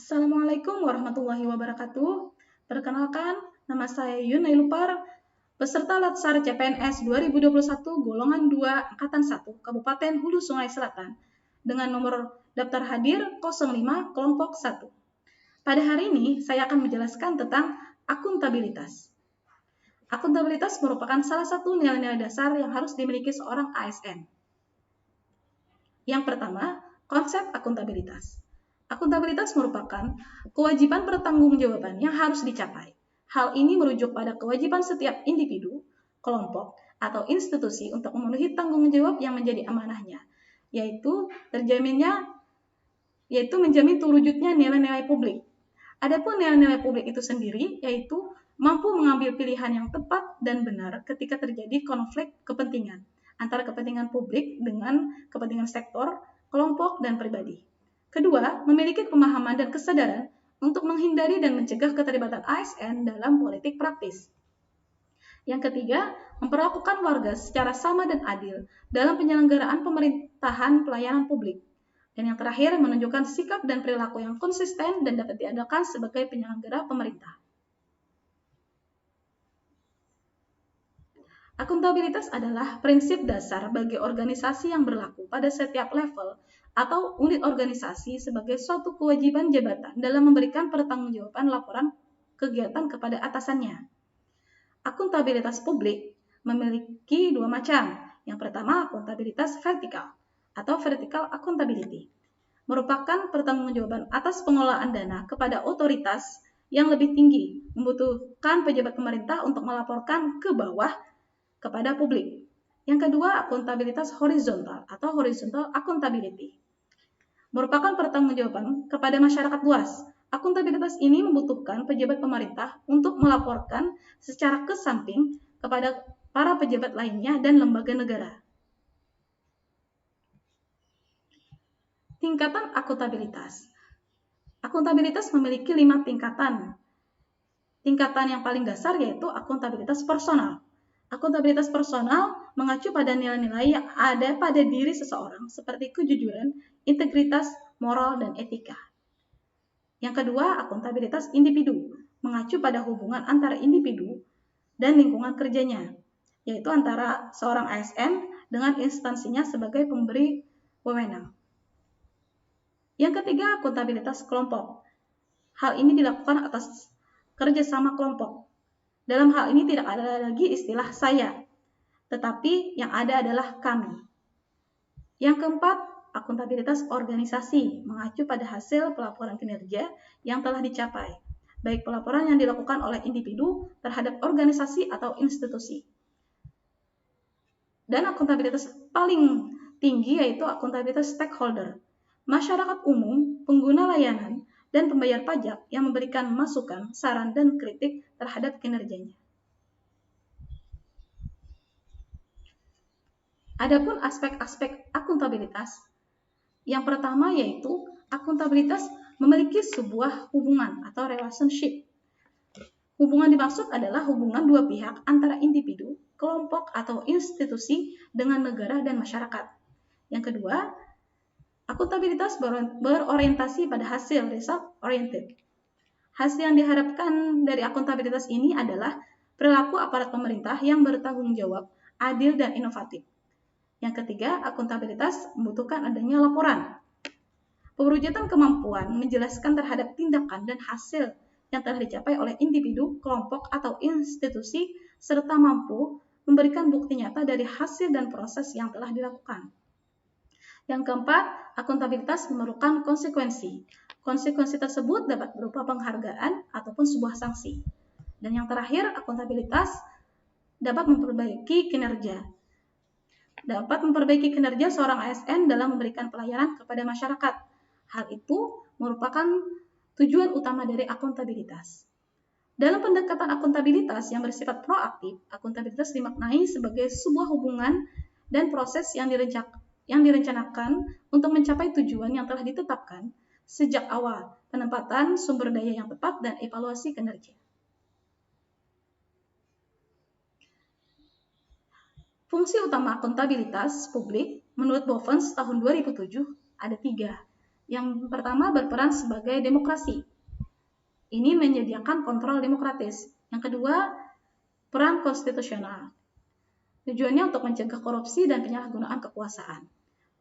Assalamualaikum warahmatullahi wabarakatuh. Perkenalkan, nama saya Yun Nailupar, peserta Latsar CPNS 2021 Golongan 2 Angkatan 1 Kabupaten Hulu Sungai Selatan dengan nomor daftar hadir 05 kelompok 1. Pada hari ini, saya akan menjelaskan tentang akuntabilitas. Akuntabilitas merupakan salah satu nilai-nilai dasar yang harus dimiliki seorang ASN. Yang pertama, konsep akuntabilitas. Akuntabilitas merupakan kewajiban pertanggungjawaban yang harus dicapai. Hal ini merujuk pada kewajiban setiap individu, kelompok, atau institusi untuk memenuhi tanggung jawab yang menjadi amanahnya, yaitu menjamin terwujudnya nilai-nilai publik. Adapun nilai-nilai publik itu sendiri yaitu mampu mengambil pilihan yang tepat dan benar ketika terjadi konflik kepentingan antara kepentingan publik dengan kepentingan sektor, kelompok, dan pribadi. Kedua, memiliki pemahaman dan kesadaran untuk menghindari dan mencegah keterlibatan ASN dalam politik praktis. Yang ketiga, memperlakukan warga secara sama dan adil dalam penyelenggaraan pemerintahan pelayanan publik. Dan yang terakhir, menunjukkan sikap dan perilaku yang konsisten dan dapat diandalkan sebagai penyelenggara pemerintah. Akuntabilitas adalah prinsip dasar bagi organisasi yang berlaku pada setiap level atau unit organisasi sebagai suatu kewajiban jabatan dalam memberikan pertanggungjawaban laporan kegiatan kepada atasannya. Akuntabilitas publik memiliki dua macam. Yang pertama, akuntabilitas vertikal atau vertical accountability, merupakan pertanggungjawaban atas pengelolaan dana kepada otoritas yang lebih tinggi, membutuhkan pejabat pemerintah untuk melaporkan ke bawah kepada publik. Yang kedua, akuntabilitas horizontal atau horizontal accountability, merupakan pertanggungjawaban kepada masyarakat luas. Akuntabilitas ini membutuhkan pejabat pemerintah untuk melaporkan secara ke samping kepada para pejabat lainnya dan lembaga negara. Tingkatan akuntabilitas. Akuntabilitas memiliki 5 tingkatan. Tingkatan yang paling dasar yaitu akuntabilitas personal. Akuntabilitas personal mengacu pada nilai-nilai yang ada pada diri seseorang seperti kejujuran, integritas, moral, dan etika. Yang kedua, akuntabilitas individu mengacu pada hubungan antara individu dan lingkungan kerjanya, yaitu antara seorang ASN dengan instansinya sebagai pemberi wewenang. Yang ketiga, akuntabilitas kelompok. Hal ini dilakukan atas kerjasama kelompok. Dalam hal ini tidak ada lagi istilah saya, tetapi yang ada adalah kami. Yang keempat, akuntabilitas organisasi mengacu pada hasil pelaporan kinerja yang telah dicapai, baik pelaporan yang dilakukan oleh individu terhadap organisasi atau institusi. Dan akuntabilitas paling tinggi yaitu akuntabilitas stakeholder, masyarakat umum, pengguna layanan, dan pembayar pajak yang memberikan masukan, saran, dan kritik terhadap kinerjanya. Adapun aspek-aspek akuntabilitas, yang pertama yaitu akuntabilitas memiliki sebuah hubungan atau relationship. Hubungan dimaksud adalah hubungan dua pihak antara individu, kelompok, atau institusi dengan negara dan masyarakat. Yang kedua, akuntabilitas berorientasi pada hasil, result oriented. Hasil yang diharapkan dari akuntabilitas ini adalah perilaku aparat pemerintah yang bertanggung jawab, adil, dan inovatif. Yang ketiga, akuntabilitas membutuhkan adanya laporan. Perwujudan kemampuan menjelaskan terhadap tindakan dan hasil yang telah dicapai oleh individu, kelompok, atau institusi, serta mampu memberikan bukti nyata dari hasil dan proses yang telah dilakukan. Yang keempat, akuntabilitas memerlukan konsekuensi. Konsekuensi tersebut dapat berupa penghargaan ataupun sebuah sanksi. Dan yang terakhir, akuntabilitas dapat memperbaiki kinerja. Dapat memperbaiki kinerja seorang ASN dalam memberikan pelayanan kepada masyarakat. Hal itu merupakan tujuan utama dari akuntabilitas. Dalam pendekatan akuntabilitas yang bersifat proaktif, akuntabilitas dimaknai sebagai sebuah hubungan dan proses yang direncanakan untuk mencapai tujuan yang telah ditetapkan sejak awal, penempatan sumber daya yang tepat, dan evaluasi kinerja. Fungsi utama akuntabilitas publik menurut Bovens tahun 2007 ada 3, Yang pertama berperan sebagai demokrasi. Ini menyediakan kontrol demokratis. Yang kedua, peran konstitusional. Tujuannya untuk mencegah korupsi dan penyalahgunaan kekuasaan.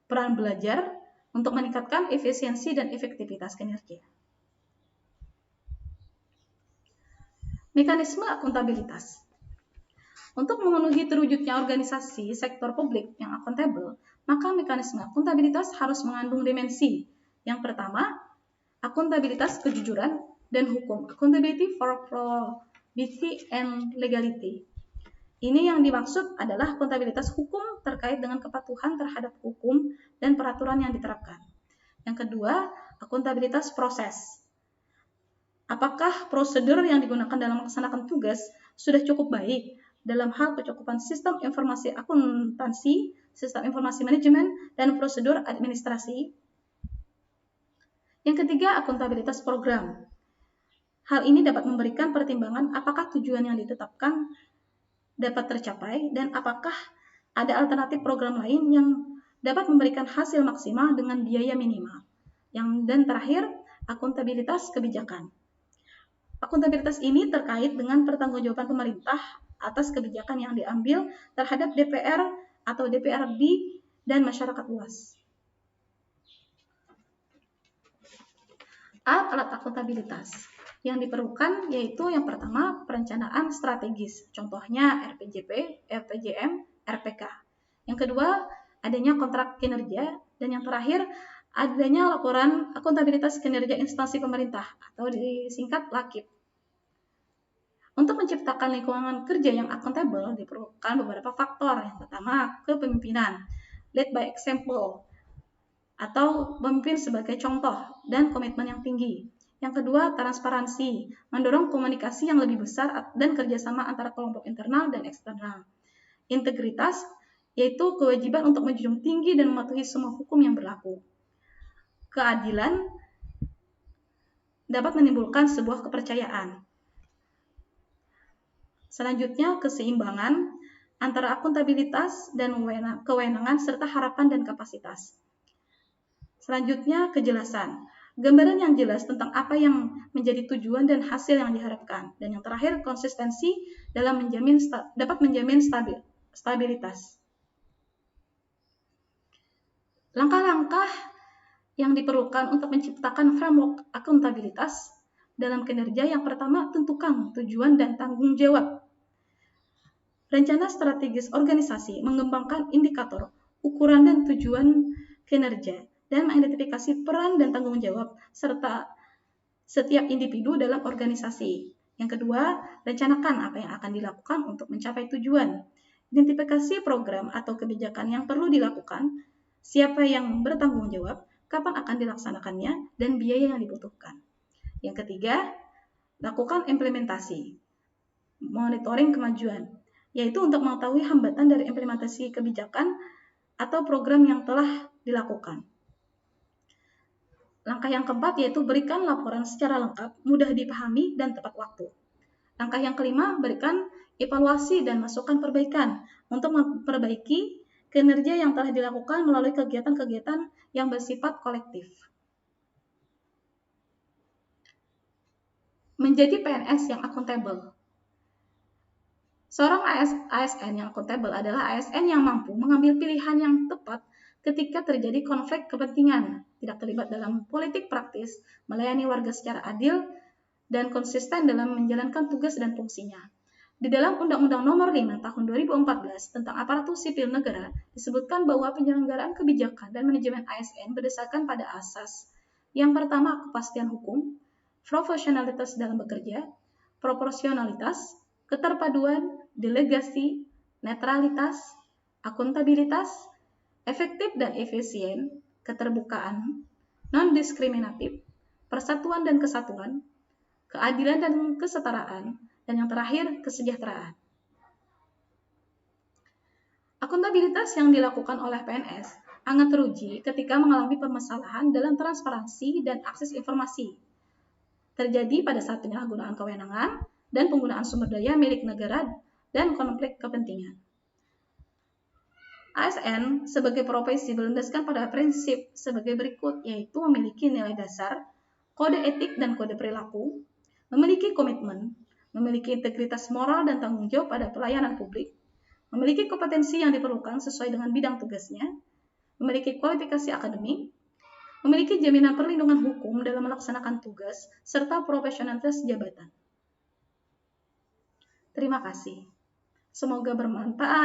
Peran belajar untuk meningkatkan efisiensi dan efektivitas kinerja. Mekanisme akuntabilitas. Untuk memenuhi terwujudnya organisasi sektor publik yang akuntabel, maka mekanisme akuntabilitas harus mengandung dimensi. Yang pertama, akuntabilitas kejujuran dan hukum, accountability for probity and legality. Ini yang dimaksud adalah akuntabilitas hukum terkait dengan kepatuhan terhadap hukum dan peraturan yang diterapkan. Yang kedua, akuntabilitas proses. Apakah prosedur yang digunakan dalam melaksanakan tugas sudah cukup baik dalam hal kecukupan sistem informasi akuntansi, sistem informasi manajemen, dan prosedur administrasi? Yang ketiga, akuntabilitas program. Hal ini dapat memberikan pertimbangan apakah tujuan yang ditetapkan dapat tercapai dan apakah ada alternatif program lain yang dapat memberikan hasil maksimal dengan biaya minimal. Dan terakhir, akuntabilitas kebijakan. Akuntabilitas ini terkait dengan pertanggungjawaban pemerintah atas kebijakan yang diambil terhadap DPR atau DPRD dan masyarakat luas. Alat akuntabilitas yang diperlukan yaitu yang pertama perencanaan strategis, contohnya RPJP, RPJM, RPK. Yang kedua adanya kontrak kinerja, dan yang terakhir adanya laporan akuntabilitas kinerja instansi pemerintah atau disingkat LAKIP. Untuk menciptakan lingkungan kerja yang akuntabel diperlukan beberapa faktor. Yang pertama, kepemimpinan, lead by example, atau pemimpin sebagai contoh dan komitmen yang tinggi. Yang kedua, transparansi, mendorong komunikasi yang lebih besar dan kerjasama antara kelompok internal dan eksternal. Integritas, yaitu kewajiban untuk menjunjung tinggi dan mematuhi semua hukum yang berlaku. Keadilan dapat menimbulkan sebuah kepercayaan. Selanjutnya, keseimbangan antara akuntabilitas dan kewenangan serta harapan dan kapasitas. Selanjutnya, kejelasan. Gambaran yang jelas tentang apa yang menjadi tujuan dan hasil yang diharapkan. Dan yang terakhir, konsistensi dalam dapat menjamin stabilitas. Langkah-langkah yang diperlukan untuk menciptakan framework akuntabilitas dalam kinerja. Yang pertama, tentukan tujuan dan tanggung jawab. Rencana strategis organisasi mengembangkan indikator, ukuran dan tujuan kinerja, dan mengidentifikasi peran dan tanggung jawab serta setiap individu dalam organisasi. Yang kedua, rencanakan apa yang akan dilakukan untuk mencapai tujuan. Identifikasi program atau kebijakan yang perlu dilakukan, siapa yang bertanggung jawab, kapan akan dilaksanakannya, dan biaya yang dibutuhkan. Yang ketiga, lakukan implementasi, monitoring kemajuan, yaitu untuk mengetahui hambatan dari implementasi kebijakan atau program yang telah dilakukan. Langkah yang keempat yaitu berikan laporan secara lengkap, mudah dipahami, dan tepat waktu. Langkah yang kelima, berikan evaluasi dan masukan perbaikan untuk memperbaiki kinerja yang telah dilakukan melalui kegiatan-kegiatan yang bersifat kolektif. Menjadi PNS yang akuntabel. Seorang ASN yang akuntabel adalah ASN yang mampu mengambil pilihan yang tepat ketika terjadi konflik kepentingan, tidak terlibat dalam politik praktis, melayani warga secara adil, dan konsisten dalam menjalankan tugas dan fungsinya. Di dalam Undang-Undang Nomor 5 Tahun 2014 tentang Aparatur Sipil Negara disebutkan bahwa penyelenggaraan kebijakan dan manajemen ASN berdasarkan pada asas. Yang pertama, kepastian hukum, profesionalitas dalam bekerja, proporsionalitas, keterpaduan, delegasi, netralitas, akuntabilitas, efektif dan efisien, keterbukaan, non-diskriminatif, persatuan dan kesatuan, keadilan dan kesetaraan, dan yang terakhir, kesejahteraan. Akuntabilitas yang dilakukan oleh PNS sangat teruji ketika mengalami permasalahan dalam transparansi dan akses informasi. Terjadi pada saat penyalahgunaan kewenangan dan penggunaan sumber daya milik negara dan konflik kepentingan. ASN sebagai profesi berlandaskan pada prinsip sebagai berikut, yaitu memiliki nilai dasar, kode etik dan kode perilaku, memiliki komitmen, memiliki integritas moral dan tanggung jawab pada pelayanan publik, memiliki kompetensi yang diperlukan sesuai dengan bidang tugasnya, memiliki kualifikasi akademik, memiliki jaminan perlindungan hukum dalam melaksanakan tugas, serta profesionalitas jabatan. Terima kasih. Semoga bermanfaat.